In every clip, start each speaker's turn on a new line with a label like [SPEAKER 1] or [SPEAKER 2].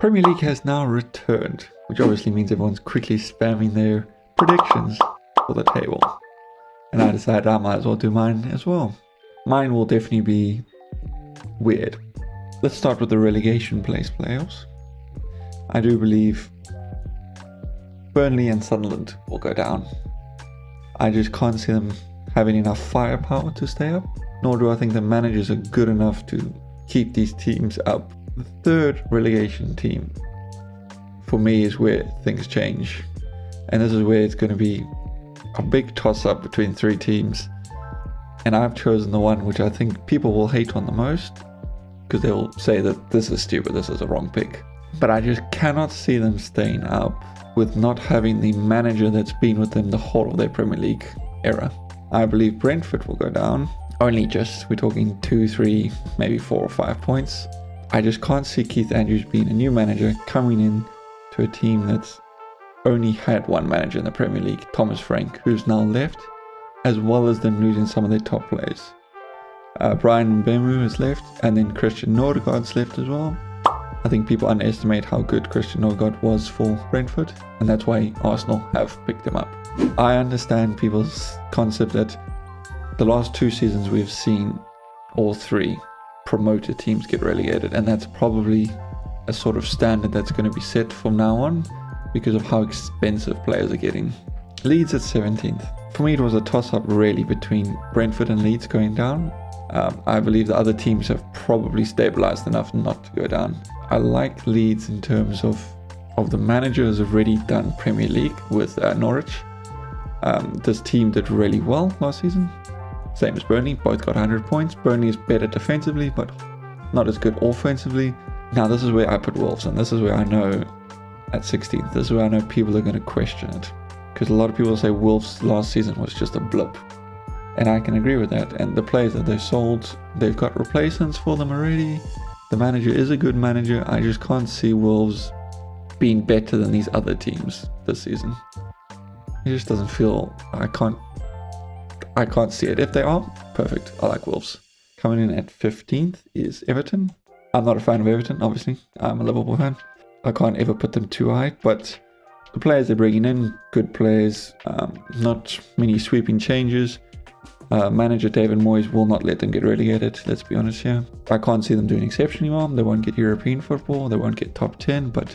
[SPEAKER 1] Premier League has now returned, which obviously means everyone's quickly spamming their predictions for the table. And I decided I might as well do mine as well. Mine will definitely be weird. Let's start with the relegation playoffs. I do believe Burnley and Sunderland will go down. I just can't see them having enough firepower to stay up, nor do I think the managers are good enough to keep these teams up. The third relegation team, for me, is where things change. And this is where it's going to be a big toss-up between three teams. And I've chosen the one which I think people will hate on the most, because they'll say that this is stupid, this is a wrong pick. But I just cannot see them staying up with not having the manager that's been with them the whole of their Premier League era. I believe Brentford will go down. Only just, we're talking 2, 3, maybe 4 or 5 points. I just can't see Keith Andrews being a new manager coming in to a team that's only had one manager in the Premier League, Thomas Frank, who's now left, as well as them losing some of their top players. Brian Mbeumo has left, and then Christian Nordegaard's left as well. I think people underestimate how good Christian Nordegaard was for Brentford, and that's why Arsenal have picked him up. I understand people's concept that the last 2 seasons we've seen all 3 promoted teams get relegated, and that's probably a sort of standard that's going to be set from now on because of how expensive players are getting. Leeds at 17th. For me, it was a toss-up really between Brentford and Leeds going down. I believe the other teams have probably stabilized enough not to go down. I like Leeds in terms of the manager has already done Premier League with Norwich. This team did really well last season. Same as Burnley, both got 100 points. Burnley is better defensively, but not as good offensively. Now this is where I put Wolves, and this is where I know at 16th, this is where I know people are going to question it. Because a lot of people say Wolves last season was just a blip. And I can agree with that. And the players that they've sold, they've got replacements for them already. The manager is a good manager. I just can't see Wolves being better than these other teams this season. It just doesn't feel, I can't see it. If they are, perfect. I like Wolves. Coming in at 15th is Everton. I'm not a fan of Everton, obviously. I'm a Liverpool fan. I can't ever put them too high, but the players they're bringing in, good players, not many sweeping changes. Manager David Moyes will not let them get relegated, let's be honest here. I can't see them doing exceptionally well. They won't get European football, they won't get top 10, but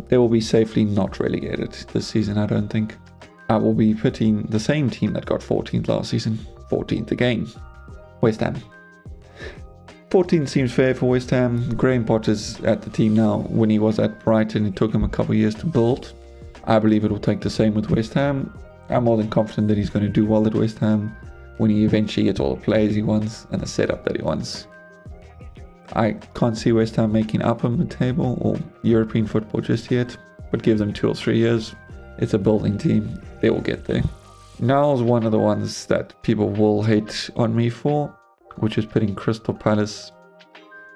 [SPEAKER 1] they will be safely not relegated this season, I don't think. I will be putting the same team that got 14th last season, 14th again, West Ham. 14th seems fair for West Ham. Graham Potter's at the team now. When he was at Brighton, it took him a couple of years to build. I believe it will take the same with West Ham. I'm more than confident that he's going to do well at West Ham when he eventually gets all the players he wants and the setup that he wants. I can't see West Ham making upper mid-table or European football just yet, but give them 2 or 3 years. It's a building team. They will get there. Now's one of the ones that people will hate on me for, which is putting Crystal Palace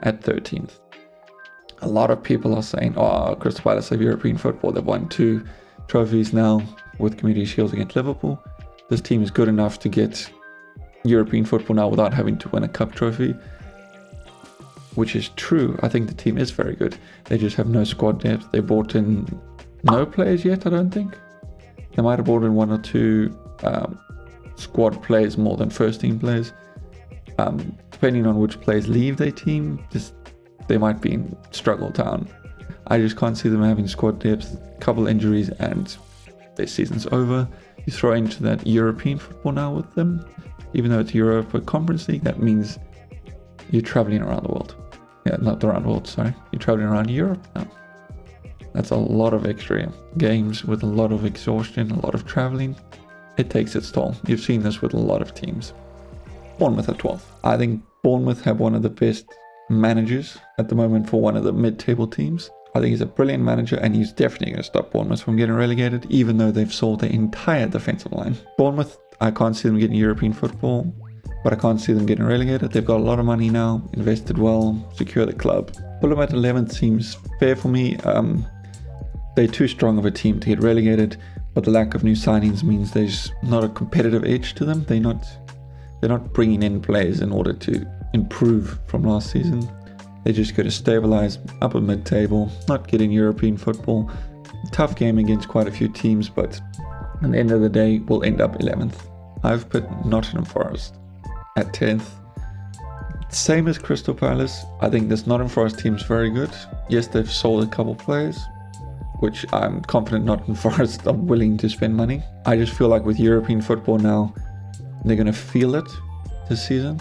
[SPEAKER 1] at 13th. A lot of people are saying, oh, Crystal Palace have European football. They've won 2 trophies now with Community Shields against Liverpool. This team is good enough to get European football now without having to win a cup trophy, which is true. I think the team is very good. They just have no squad depth. They brought in no players yet, I don't think. They might have brought in 1 or 2 squad players more than first team players. Depending on which players leave their team, they might be in struggle town. I just can't see them having squad depth, couple injuries, and their season's over. You throw into that European football now with them, even though it's Europa Conference League, that means you're traveling around the world. Yeah, not around the world, sorry. You're traveling around Europe now. That's a lot of extra games with a lot of exhaustion, a lot of traveling. It takes its toll. You've seen this with a lot of teams. Bournemouth at 12th. I think Bournemouth have one of the best managers at the moment for one of the mid-table teams. I think he's a brilliant manager, and he's definitely going to stop Bournemouth from getting relegated, even though they've sold their entire defensive line. Bournemouth, I can't see them getting European football, but I can't see them getting relegated. They've got a lot of money now, invested well, secure the club. Fulham at 11th seems fair for me. They're too strong of a team to get relegated, but the lack of new signings means there's not a competitive edge to them. They're not bringing in players in order to improve from last season. They're just going to stabilize upper mid-table, not get in European football. Tough game against quite a few teams, but at the end of the day, we'll end up 11th. I've put Nottingham Forest at 10th. Same as Crystal Palace. I think this Nottingham Forest team's very good. Yes, they've sold a couple players, which I'm confident Nottingham Forest are willing to spend money. I just feel like with European football now, they're going to feel it this season.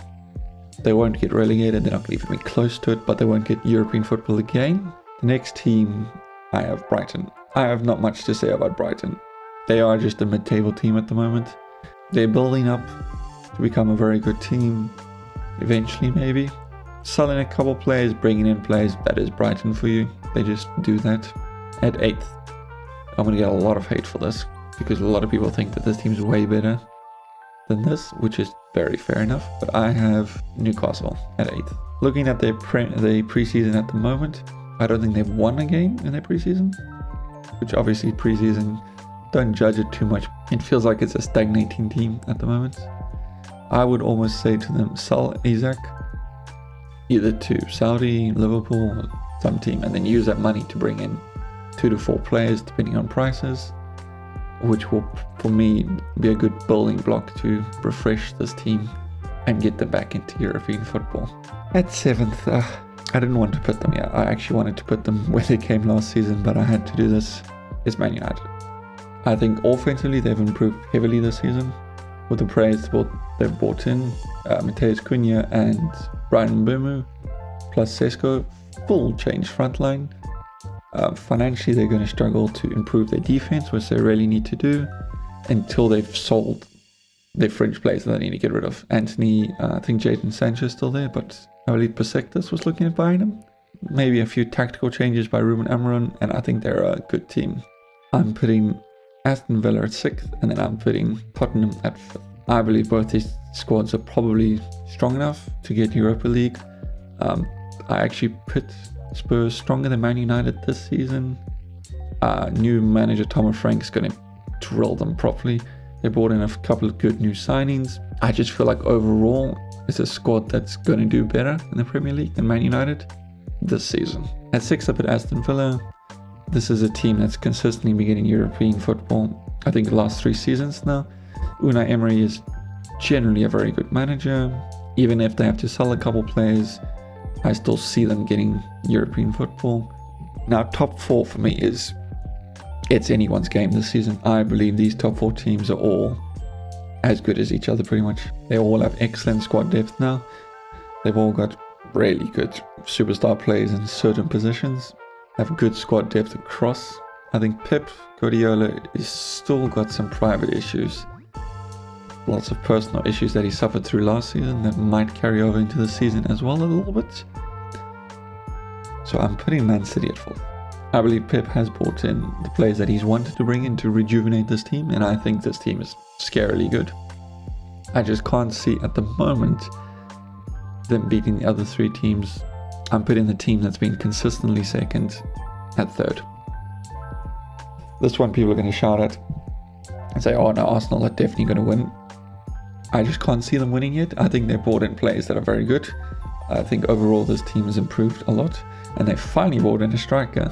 [SPEAKER 1] They won't get relegated, they're not going to even be close to it, but they won't get European football again. The next team, I have Brighton. I have not much to say about Brighton. They are just a mid-table team at the moment. They're building up to become a very good team, eventually maybe. Selling a couple players, bringing in players, that is Brighton for you. They just do that. At 8th, I'm going to get a lot of hate for this, because a lot of people think that this team's way better than this, which is very fair enough, but I have Newcastle at 8th. Looking at their preseason at the moment, I don't think they've won a game in their preseason, which obviously preseason, don't judge it too much. It feels like it's a stagnating team at the moment. I would almost say to them, sell Isaac, either to Saudi, Liverpool, some team, and then use that money to bring in 2 to 4 players depending on prices, which will, for me, be a good building block to refresh this team and get them back into European football. At 7th, I didn't want to put them here. I actually wanted to put them where they came last season, but I had to do this. It's Man United. I think offensively they've improved heavily this season with the players they've brought in, Mateus Cunha and Brian Mbeumo, plus Sesko, full change front line. Financially, they're going to struggle to improve their defense, which they really need to do, until they've sold their fringe players that they need to get rid of. Anthony, I think Jadon Sancho's still there, but I believe Besiktas was looking at buying him. Maybe a few tactical changes by Ruben Amorim, and I think they're a good team. I'm putting Aston Villa at 6th, and then I'm putting Tottenham at 5th. I believe both these squads are probably strong enough to get Europa League. I actually put Spurs stronger than Man United this season. New manager Thomas Frank's going to drill them properly. They brought in a couple of good new signings. I just feel like overall it's a squad that's going to do better in the Premier League than Man United this season. At 6th, I put Aston Villa. This is a team that's consistently been getting European football, I think the last 3 seasons now. Unai Emery is generally a very good manager. Even if they have to sell a couple players, I still see them getting European football. Now, top 4 for me it's anyone's game this season. I believe these top 4 teams are all as good as each other pretty much. They all have excellent squad depth now. They've all got really good superstar players in certain positions. Have good squad depth across. I think Pep Guardiola is still got some private issues. Lots of personal issues that he suffered through last season that might carry over into the season as well a little bit. So I'm putting Man City at 4th. I believe Pep has brought in the players that he's wanted to bring in to rejuvenate this team, and I think this team is scarily good. I just can't see at the moment them beating the other 3 teams. I'm putting the team that's been consistently second at 3rd. This one people are going to shout at and say, oh no, Arsenal are definitely going to win. I just can't see them winning yet. I think they've brought in players that are very good. I think overall this team has improved a lot, and they finally brought in a striker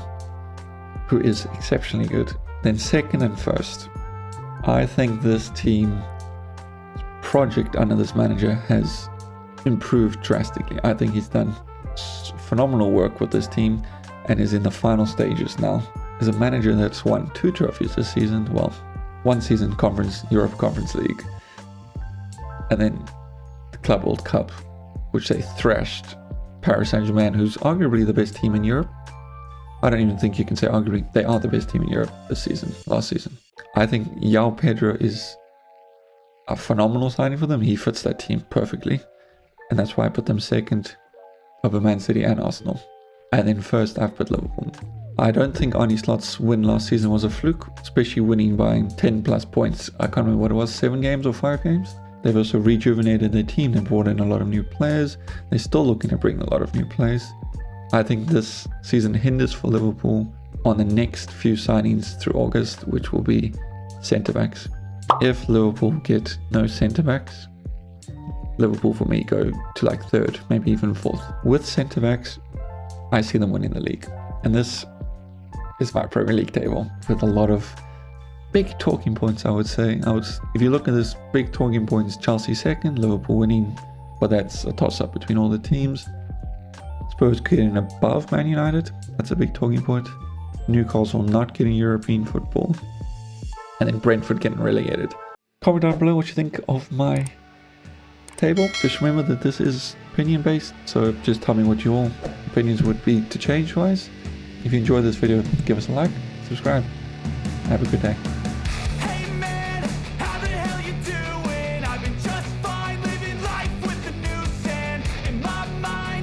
[SPEAKER 1] who is exceptionally good. Then 2nd and 1st, I think this team project under this manager has improved drastically. I think he's done phenomenal work with this team and is in the final stages now. As a manager that's won 2 trophies this season, well, 1 season Europa Conference League, and then the Club World Cup, which they thrashed Paris Saint-Germain, who's arguably the best team in Europe. I don't even think you can say arguably, they are the best team in Europe last season. I think João Pedro is a phenomenal signing for them. He fits that team perfectly, and that's why I put them 2nd over Man City and Arsenal. And then 1st, I've put Liverpool. I don't think Arne Slot's win last season was a fluke, especially winning by 10 plus points. I can't remember what it was, 7 games or 5 games. They've also rejuvenated their team. They brought in a lot of new players. They're still looking to bring a lot of new players. I think this season hinders for Liverpool on the next few signings through August, which will be centre-backs. If Liverpool get no centre-backs, Liverpool for me go to like 3rd, maybe even 4th. With centre-backs, I see them winning the league. And this is my Premier League table with a lot of big talking points, I would say. If you look at this, big talking points: Chelsea second, Liverpool winning, but that's a toss-up between all the teams. Spurs getting above Man United, that's a big talking point. Newcastle not getting European football. And then Brentford getting relegated. Comment down below what you think of my table. Just remember that this is opinion based, so just tell me what your opinions would be to change wise. If you enjoyed this video, give us a like, subscribe. Have a good day.